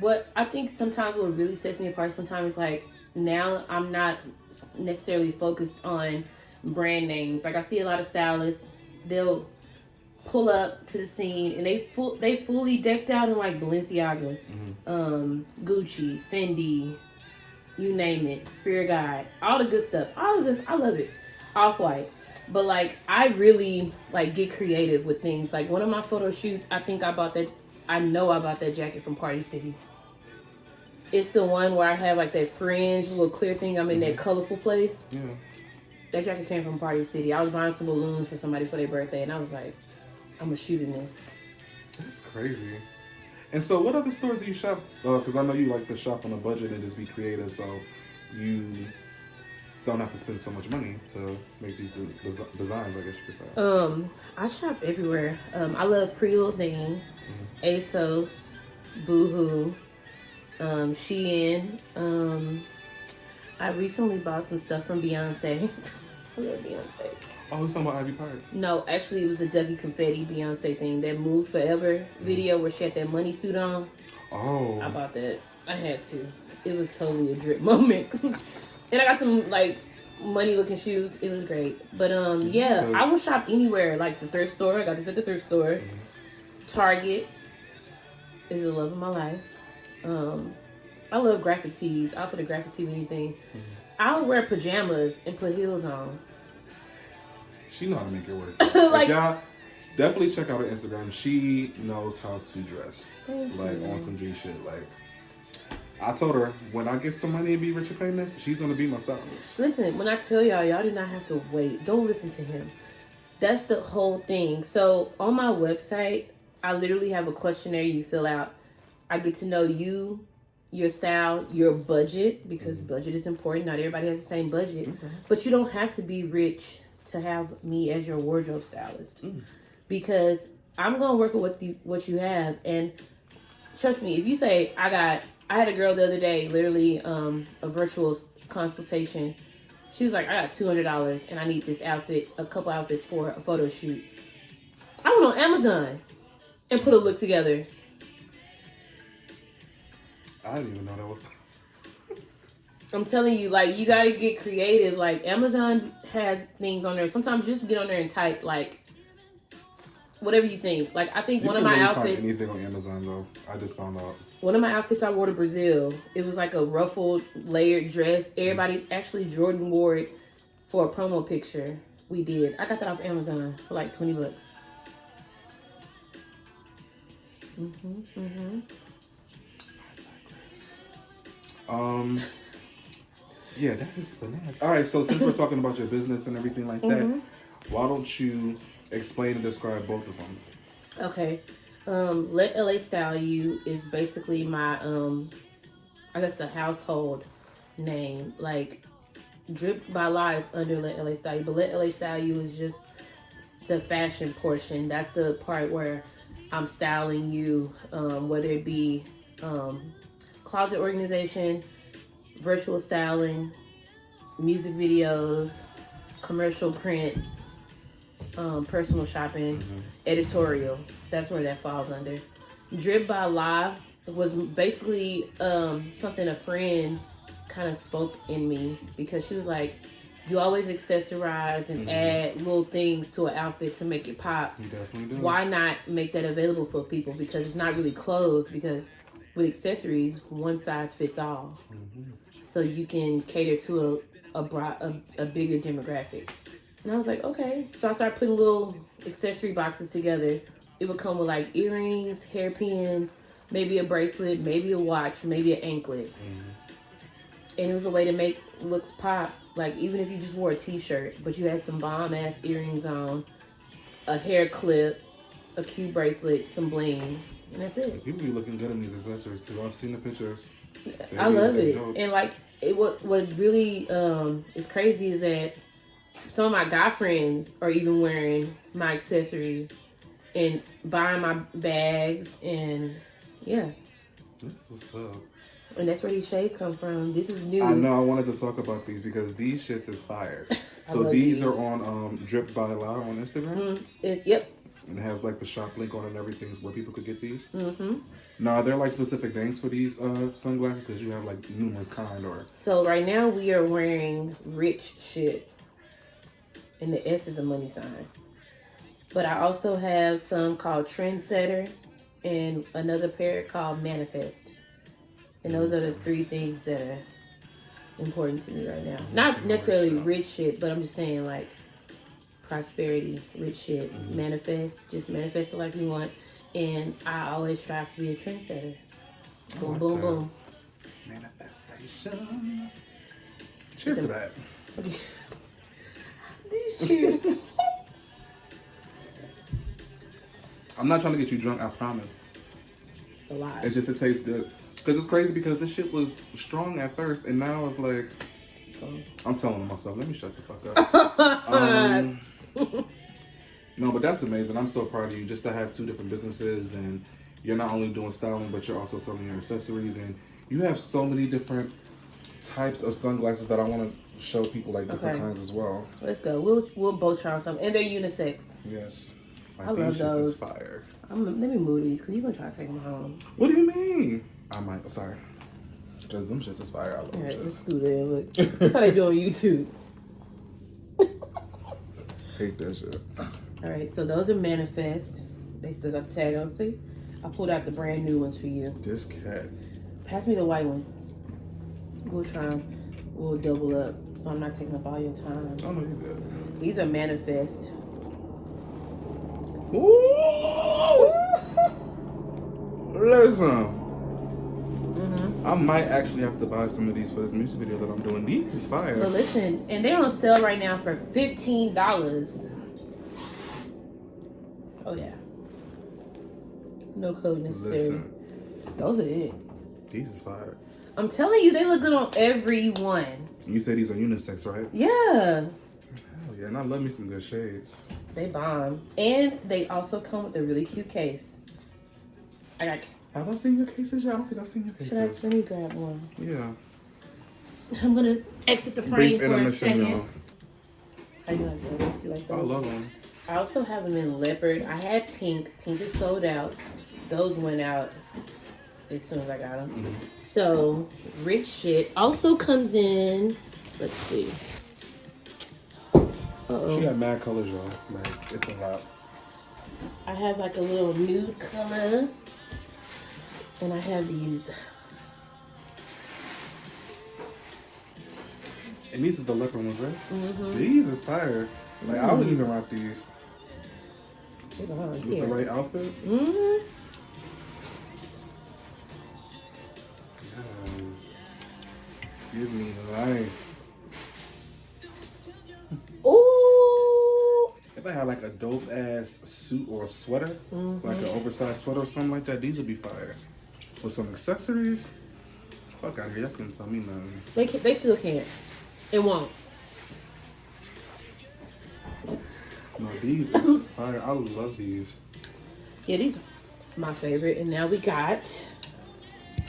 what I think sometimes what really sets me apart sometimes is like now I'm not necessarily focused on brand names. Like I see a lot of stylists, they'll pull up to the scene and they fully decked out in like Balenciaga, Gucci, Fendi, you name it, Fear God, all the good stuff. I love it. Off-White. But like I really like get creative with things. Like one of my photo shoots, I know I bought that jacket from Party City. It's the one where I have like that fringe, little clear thing. I'm in that colorful place. Yeah. That jacket came from Party City. I was buying some balloons for somebody for their birthday, and I was like, I'm gonna shoot in this. That's crazy. And so what other stores do you shop? Because I know you like to shop on a budget and just be creative, so you don't have to spend so much money to make these designs, I guess you could say. I shop everywhere. I love Pretty Little Thing, ASOS, Boohoo, Shein. I recently bought some stuff from Beyonce. I love Beyonce. Oh, we're talking about Ivy Park. No, actually it was a Dougie Confetti Beyonce thing. That Move Forever video where she had that money suit on. Oh. I bought that. I had to. It was totally a drip moment. And I got some like money looking shoes. It was great. But yeah, I will shop anywhere. Like the thrift store. I got this at the thrift store. Target is the love of my life. I love graphic tees. I'll put a graphic tee with anything. I'll wear pajamas and put heels on. She know how to make it work. Like- If y'all definitely check out her Instagram. She knows how to dress. Thank Like you. on some G shit. Like I told her when I get some money and be rich and famous, she's gonna be my stylist. Listen, when I tell y'all do not have to wait. Don't listen to him. That's the whole thing. So on my website, I literally have a questionnaire you fill out. I get to know you, your style, your budget, because budget is important. Not everybody has the same budget. But you don't have to be rich to have me as your wardrobe stylist. Because I'm going to work with what you have. And trust me, if you say, I had a girl the other day, literally a virtual consultation. She was like, I got $200 and I need this outfit, a couple outfits for a photo shoot. I went on Amazon and put a look together. I didn't even know that was I'm telling you, like, you gotta get creative. Like, Amazon has things on there. Sometimes you just get on there and type, like, whatever you think. Like, I think one of my outfits. Find anything on Amazon though. I just found out. One of my outfits I wore to Brazil. It was like a ruffled, layered dress. Everybody, actually, Jordan wore it for a promo picture. We did. I got that off Amazon for like $20. Yeah, that is bananas. All right, so since we're talking about your business and everything like that, why don't you explain and describe both of them? Okay. Let LA Style You is basically my, I guess the household name. Like, Drip by Law is under Let LA Style You, but Let LA Style You is just the fashion portion. That's the part where I'm styling you, whether it be closet organization, virtual styling, music videos, commercial print, personal shopping, editorial. That's where that falls under. Drip by Law was basically something a friend kind of spoke in me, because she was like, you always accessorize and add little things to an outfit to make it pop. You definitely do. Why not make that available for people? Because it's not really clothes, because with accessories, one size fits all. So you can cater to a bigger demographic. And I was like, okay. So I started putting little accessory boxes together. It would come with like earrings, hairpins, maybe a bracelet, maybe a watch, maybe an anklet. And it was a way to make looks pop. Like, even if you just wore a t-shirt, but you had some bomb-ass earrings on, a hair clip, a cute bracelet, some bling, and that's it. People be looking good in these accessories too. I've seen the pictures. I love it. And like, what really is crazy is that some of my guy friends are even wearing my accessories and buying my bags, and yeah. That's what's up. And that's where these shades come from. This is new. I know. I wanted to talk about these because these shits is fire. So these are on Drip by Law on Instagram. Yep. And it has like the shop link on it and everything where people could get these. Now, are there like specific names for these sunglasses? Because you have like numerous kind, or. So right now we are wearing rich shit, and the S is a money sign. But I also have some called Trendsetter and another pair called Manifest. And those are the three things that are important to me right now. Not necessarily rich shit, but I'm just saying like prosperity, rich shit, manifest, just manifest the life you want. And I always strive to be a trendsetter. Boom, boom, boom. Manifestation. Cheers to that. These cheers. I'm not trying to get you drunk, I promise. A lot. It's just, it tastes good. Because it's crazy because this shit was strong at first, and now it's like, I'm telling myself, let me shut the fuck up. No, but that's amazing. I'm so proud of you just to have two different businesses, and you're not only doing styling, but you're also selling your accessories, and you have so many different types of sunglasses that I want to show people, like different kinds as well. Let's go. We'll both try on something, and they're unisex. Yes. Like, I love those. Is fire. Let me move these because you're gonna try to take them home. What do you mean? I might. Sorry. Because them shits is fire. I love them. All right, let's scoot in. Look, that's how they do on YouTube. Hate that shit. All right, so those are Manifest. They still got the tag on. See, I pulled out the brand new ones for you. This cat. Pass me the white ones. We'll try them. will double up, so I'm not taking up all your time. Oh no, you good. These are Manifest. Ooh! Listen. I might actually have to buy some of these for this music video that I'm doing. These is fire. But listen, and they're on sale right now for $15. Oh yeah. No code necessary. Listen, Those are it. these is fire. I'm telling you, they look good on everyone. You say these are unisex, right? Yeah. Hell yeah, and I love me some good shades. They bomb. And they also come with a really cute case. I got. Have I seen your cases? Yeah, I don't think I've seen your Should I, cases. let me grab one. Yeah. I'm gonna exit the frame Brief for a intermission, second. y'all. How you like those? You like those? I love them. I also have them in leopard. I had pink. Pink is sold out. Those went out as soon as I got them. Mm-hmm. So, rich shit also comes in. Let's see. Uh-oh. She got mad colors, y'all. Like, it's a lot. I have like a little nude color. And I have these. And these are the leopard ones, right? Mm-hmm. These is fire. Like, I would even rock these Hold on, with here. the right outfit. Mm-hmm. Give me life. Ooh. If I had like a dope ass suit or a sweater, like an oversized sweater or something like that, these would be fire. With some accessories, fuck out of here. Y'all couldn't tell me nothing. They still can't. It won't. No, these is fire. I love these. Yeah, these are my favorite. And now we got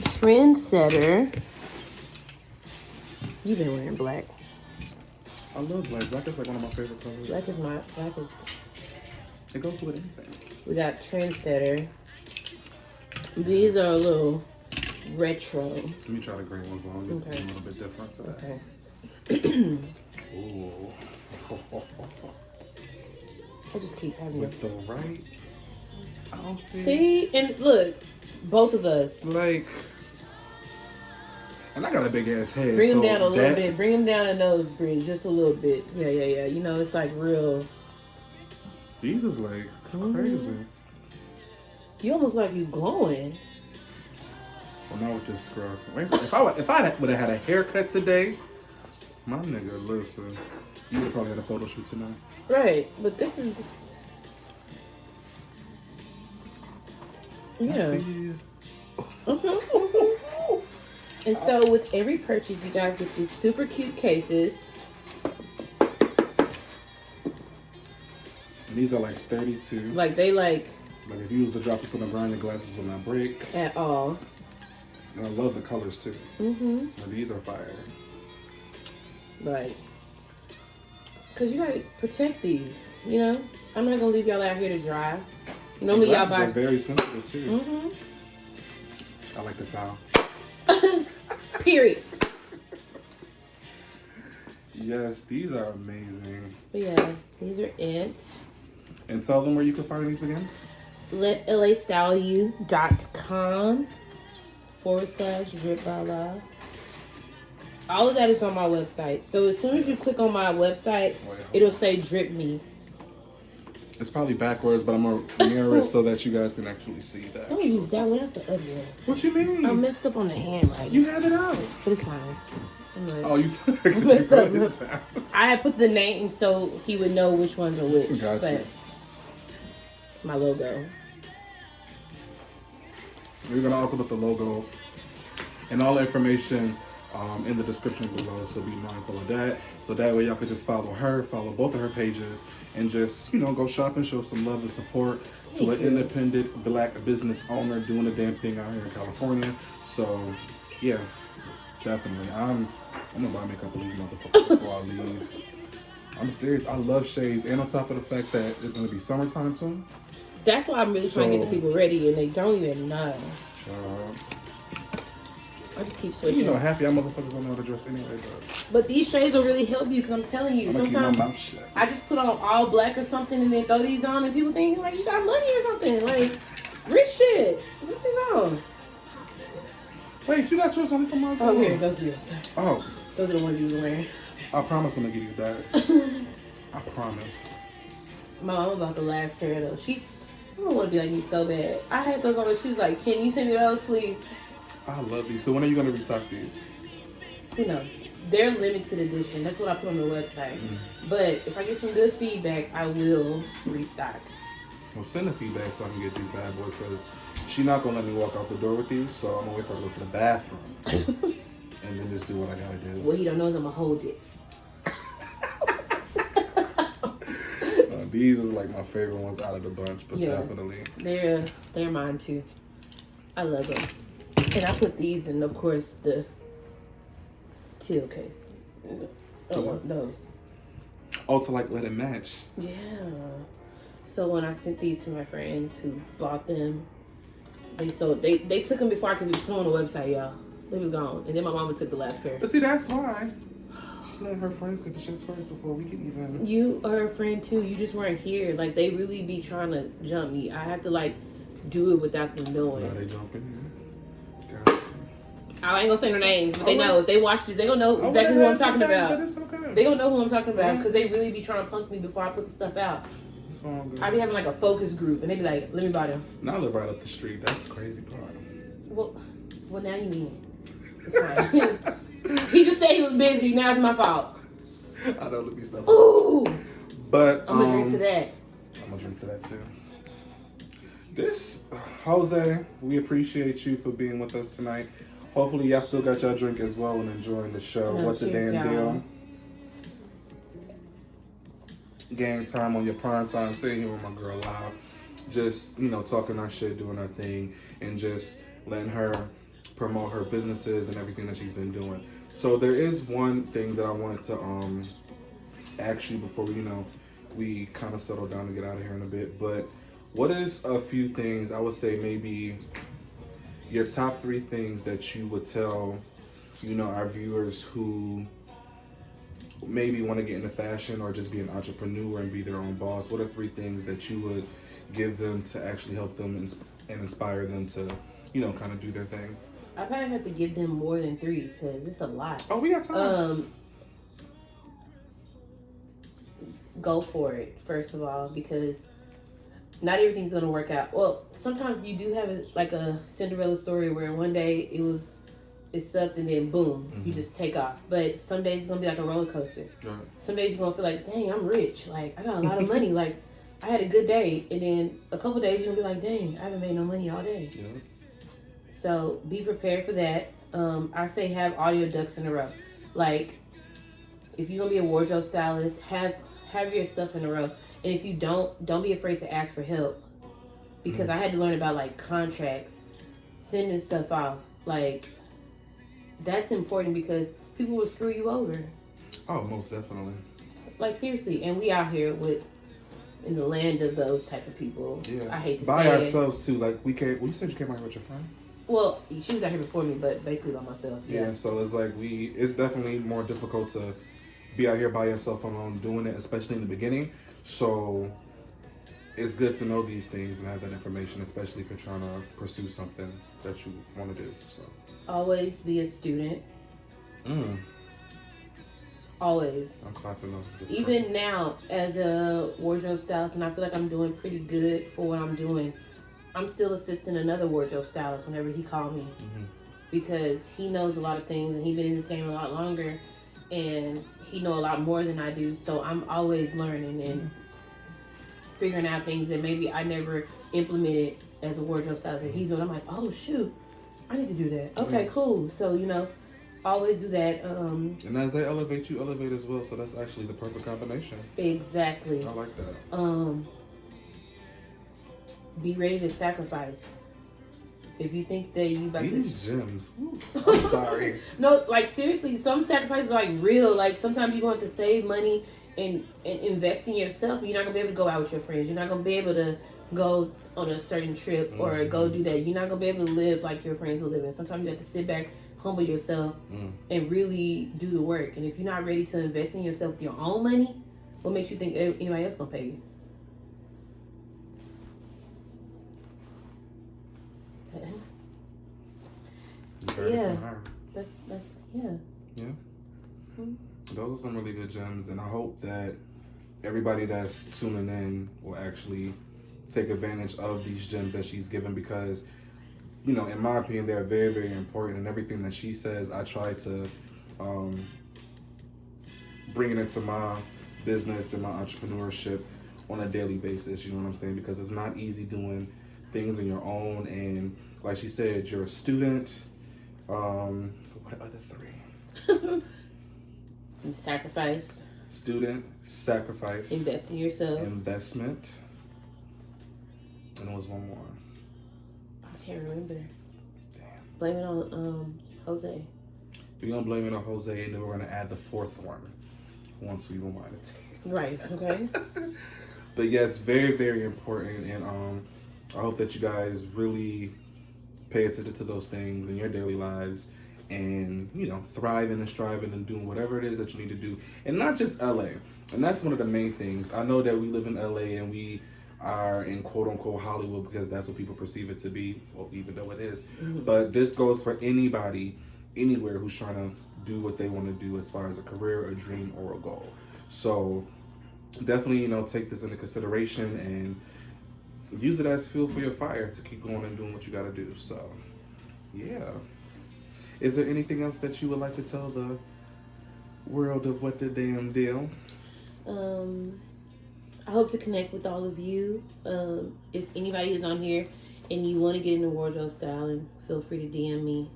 Trendsetter. You've been wearing black. I love black. Black is like one of my favorite colors. Black is It goes with anything. we got Trendsetter. These are a little retro. Let me try the green ones on. It's Okay. a little bit different. Okay. Ooh. I'll just keep having With it. the right outfit. See, and look, both of us. Like, and I got a big ass head. Bring them so down a little that- bit. Bring them down a nose bridge, just a little bit. Yeah. You know, it's like real. These is like crazy. You almost like you glowing. Well, not with this scrub. If I would have had a haircut today, my nigga, listen, you would probably had a photo shoot tonight. Right, but this is. Yeah. These. And so with every purchase, you guys get these super cute cases. And these are like sturdy too. Like they like Like if you was to drop this on the ground, your glasses will not break. at all. And I love the colors too. Mm-hmm. Now, these are fire. Like, cause you gotta protect these. You know, I'm not gonna leave y'all out here to dry. Normally y'all Glasses are buy. very sensitive too. Mm-hmm. I like the sound. Period. Yes, these are amazing. But yeah, these are it. And tell them where you can find these again. Let LAStyleyou.com/drip by law. All of that is on my website. So as soon as you click on my website, it'll say drip me. It's probably backwards, but I'm gonna mirror it so that you guys can actually see that. Don't use that one. That's the ugly one. What you mean? I messed up on the handwriting. You have it out. But it's fine. I'm like, Oh, you took it. messed up. down. I had put the name so he would know which ones are which. Gotcha. But it's my logo. We're gonna also put the logo and all the information in the description below, so be mindful of that. So that way y'all could just follow her, follow both of her pages, and just, you know, go shop and show some love and support to Thank an you. independent black business owner doing a damn thing out here in California. So yeah, definitely. I'm gonna buy me a couple of these motherfuckers before I leave. I'm serious. I love shades, and on top of the fact that it's gonna be summertime soon. That's why I'm really trying to get the people ready, and they don't even know. I just keep switching. You know, half y'all motherfuckers don't know how to dress anyway, But these shades will really help you, because I'm telling you, but I'm gonna keep my sometimes mouth shut. I just put on all black or something and then throw these on, and people think like you got money or something. Like, rich shit. What's this on? Wait, you got yours on from my Oh, here, it goes to yours. Oh, Those are the ones you was wearing. I promise I'm gonna give you that. I promise. My mom about the last pair of those. I don't want to be like me so bad. I had those on, but she was like, "Can you send me those, please?" I love these. So when are you gonna restock these? Who knows? They're limited edition. That's what I put on the website. But if I get some good feedback, I will restock. Well, send the feedback so I can get these bad boys because she's not gonna let me walk out the door with these. So I'm gonna wait for her to go to the bathroom and then just do what I gotta do. What he don't know is I'm gonna hold it. These is like my favorite ones out of the bunch, but Yeah. definitely. They're mine too. I love them. And I put these in, of course, the teal case. Those. Oh, to like let it match. Yeah. So when I sent these to my friends who bought them, they took them before I could put them on the website, y'all. They was gone. And then my mama took the last pair. But see, that's why. She let her friends get the shits first before we can even. You are a friend too. You just weren't here. Like, they really be trying to jump me. I have to like do it without them knowing. Now they jump in here. Gotcha. I ain't gonna say their names, but they know. If they watch this, they gonna know exactly who I'm talking about. Okay. They gonna know who I'm talking about because they really be trying to punk me before I put the stuff out. I be having like a focus group, and they be like, "Let me buy them." Now I live right up the street. That's the crazy part. Well, now you mean it. It's fine. He just said he was busy. Now it's my fault. I know, let me stop. Ooh, But I'm gonna drink to that. I'm gonna drink to that too. Jose, we appreciate you for being with us tonight. Hopefully y'all still got y'all drink as well and enjoying the show. No, What's the cheers, damn y'all. deal? Game time on your prime time, sitting here with my girl Loud. Just, talking our shit, doing our thing, and just letting her promote her businesses and everything that she's been doing. So there is one thing that I wanted to ask you before we kind of settle down and get out of here in a bit. But what is a few things, I would say maybe your top 3 things that you would tell, our viewers who maybe want to get into fashion or just be an entrepreneur and be their own boss? What are 3 things that you would give them to actually help them and inspire them to, kind of do their thing? I probably have to give them more than 3 because it's a lot. Oh, we got time. Go for it, first of all, because not everything's gonna work out. Well, sometimes you do have like a Cinderella story where one day it sucked and then boom, you just take off. But some days it's gonna be like a roller coaster. Right. Some days you're gonna feel like, dang, I'm rich. Like, I got a lot of money. Like, I had a good day. And then a couple days you're gonna be like, dang, I haven't made no money all day. Yeah. So be prepared for that. I say have all your ducks in a row. Like, if you're gonna be a wardrobe stylist, have your stuff in a row. And if you don't be afraid to ask for help. Because I had to learn about like contracts, sending stuff off. Like, that's important because people will screw you over. Oh, most definitely. Like, seriously. And we out here in the land of those type of people. Yeah. I hate to by say ourselves too. Like, you said you came out here with your friend? Well, she was out here before me, but basically by myself. Yeah, so it's like it's definitely more difficult to be out here by yourself alone doing it, especially in the beginning. So it's good to know these things and have that information, especially if you're trying to pursue something that you want to do. So Always be a student. Always. I'm clapping on this. Even now, as a wardrobe stylist, and I feel like I'm doing pretty good for what I'm doing, I'm still assisting another wardrobe stylist whenever he called me. Because he knows a lot of things and he's been in this game a lot longer and he know a lot more than I do. So I'm always learning and figuring out things that maybe I never implemented as a wardrobe stylist. And he's doing, I'm like, oh shoot, I need to do that. Okay, cool. So, always do that. And as they elevate, you elevate as well. So that's actually the perfect combination. Exactly. I like that. Be ready to sacrifice. If you think that you about These gems. I'm sorry. No, like seriously, some sacrifices are like real. Like sometimes you're going to save money and invest in yourself. You're not gonna be able to go out with your friends. You're not gonna be able to go on a certain trip or go do that. You're not gonna be able to live like your friends are living. Sometimes you have to sit back, humble yourself, and really do the work. And if you're not ready to invest in yourself with your own money, what makes you think anybody else gonna pay you? You heard it from her. That's yeah. Yeah. Those are some really good gems, and I hope that everybody that's tuning in will actually take advantage of these gems that she's given, because, you know, in my opinion, they're very, very important, and everything that she says, I try to bring it into my business and my entrepreneurship on a daily basis, you know what I'm saying? Because it's not easy doing things on your own, and like she said, you're a student. What other three? Sacrifice. Student, sacrifice. Invest in yourself. Investment. And there was one more. I can't remember. Damn. Blame it on Jose. We're going to blame it on Jose, and then we're going to add the fourth one once we rewind it. Right, okay. But yes, very, very important, and I hope that you guys really pay attention to those things in your daily lives, and, you know, thriving and striving and doing whatever it is that you need to do. And not just LA. And that's one of the main things. I know that we live in LA and we are in quote unquote Hollywood because that's what people perceive it to be, well, even though it is. Mm-hmm. But this goes for anybody, anywhere who's trying to do what they want to do as far as a career, a dream, or a goal. So definitely, you know, take this into consideration and use it as fuel for your fire to keep going and doing what you got to do. So, yeah. Is there anything else that you would like to tell the world of What the Damn Deal? I hope to connect with all of you. If anybody is on here and you want to get into wardrobe styling, feel free to DM me.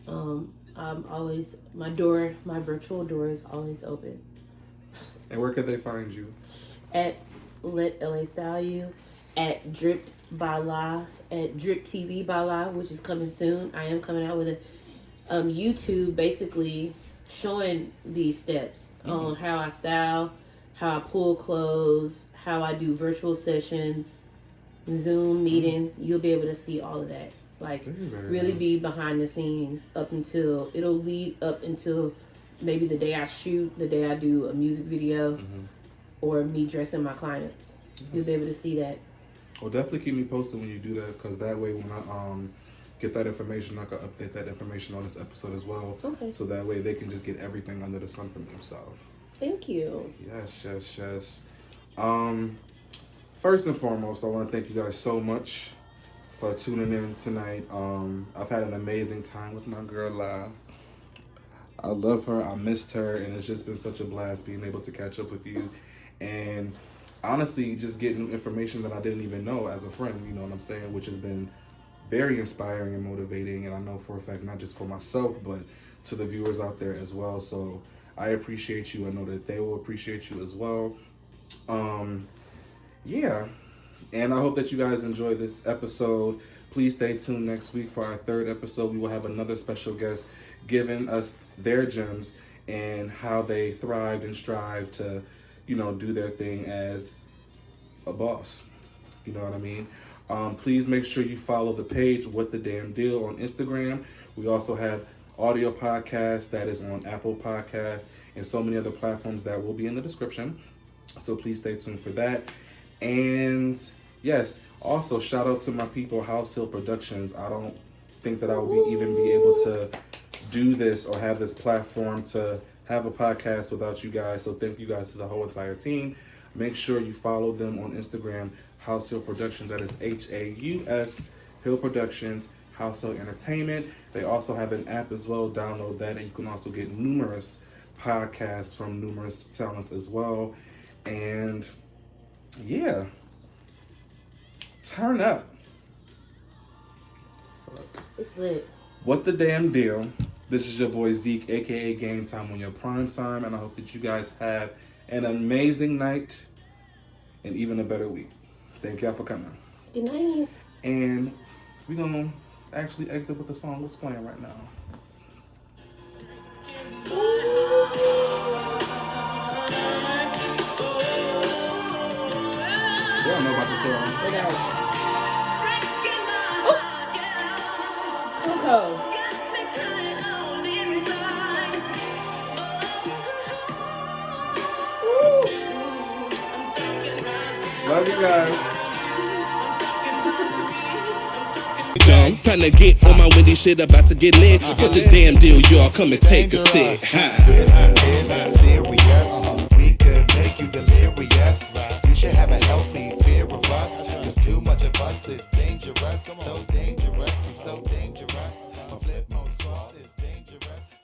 I'm always, my virtual door is always open. And where can they find you? At Let LA Style You, at Dripped by La, at Drip TV by La, which is coming soon. I am coming out with a YouTube basically showing these steps on how I style, how I pull clothes, how I do virtual sessions, Zoom meetings. You'll be able to see all of that. Like, really nice. Be behind the scenes it'll lead up until maybe the day I shoot, the day I do a music video, or me dressing my clients. Yes. You'll be able to see that. Well, definitely keep me posted when you do that, because that way when I get that information, I can update that information on this episode as well. Okay. So that way they can just get everything under the sun from you. So thank you. Yes. First and foremost, I want to thank you guys so much for tuning in tonight. I've had an amazing time with my girl La. I love her. I missed her, and it's just been such a blast being able to catch up with you, and honestly, just getting information that I didn't even know as a friend. You know what I'm saying? Which has been very inspiring and motivating, and I know for a fact, not just for myself, but to the viewers out there as well. So I appreciate you. I know that they will appreciate you as well. Yeah, and I hope that you guys enjoy this episode. Please stay tuned next week for our third episode. We will have another special guest giving us their gems and how they thrived and strive to, you know, do their thing as a boss. You know what I mean? Please make sure you follow the page What the Damn Deal on Instagram. We also have audio podcast that is on Apple Podcasts and so many other platforms that will be in the description. So please stay tuned for that. And yes, also shout out to my people, HausHill Productions. I don't think that I will even be able to do this or have this platform to have a podcast without you guys. So thank you guys to the whole entire team. Make sure you follow them on Instagram, HausHill Productions. That is HAUS Hill Productions, HausHill Entertainment. They also have an app as well. Download that, and you can also get numerous podcasts from numerous talents as well. And yeah, turn up. It's lit. What the Damn Deal? This is your boy Zeke, aka Game Time, on your prime time, and I hope that you guys have an amazing night and even a better week. Thank y'all for coming. Good night. And we're gonna actually exit with the song that's playing right now. They don't know about the song. Coco. Love you guys. chum. Time to get on my windy shit, about to get lit. What the damn deal, y'all? Come and take a sip. Ha. This is serious.